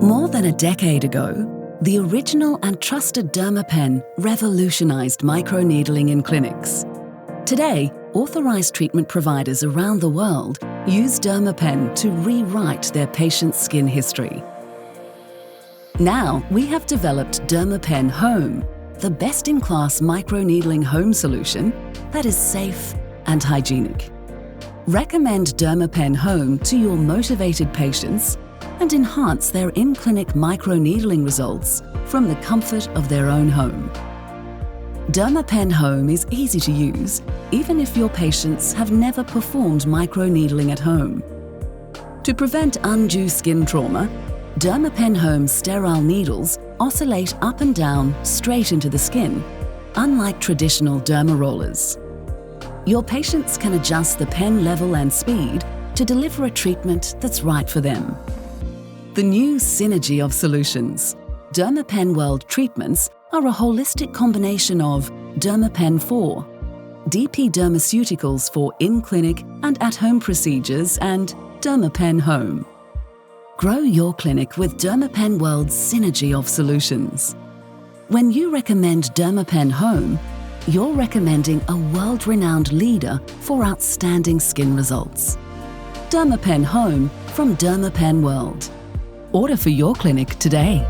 More than a decade ago, the original and trusted Dermapen revolutionized microneedling in clinics. Today, authorized treatment providers around the world use Dermapen to rewrite their patients' skin history. Now, we have developed Dermapen HOME, the best-in-class microneedling home solution that is safe and hygienic. Recommend Dermapen HOME to your motivated patients and enhance their in-clinic microneedling results from the comfort of their own home. Dermapen HOME is easy to use, even if your patients have never performed microneedling at home. To prevent undue skin trauma, Dermapen HOME sterile needles oscillate up and down straight into the skin, unlike traditional derma rollers. Your patients can adjust the pen level and speed to deliver a treatment that's right for them. The new synergy of solutions, Dermapen World treatments, are a holistic combination of Dermapen 4, DP Dermaceuticals for in-clinic and at-home procedures, and Dermapen HOME. Grow your clinic with Dermapen World's synergy of solutions. When you recommend Dermapen HOME, you're recommending a world-renowned leader for outstanding skin results. Dermapen HOME from Dermapen World. Order for your clinic today.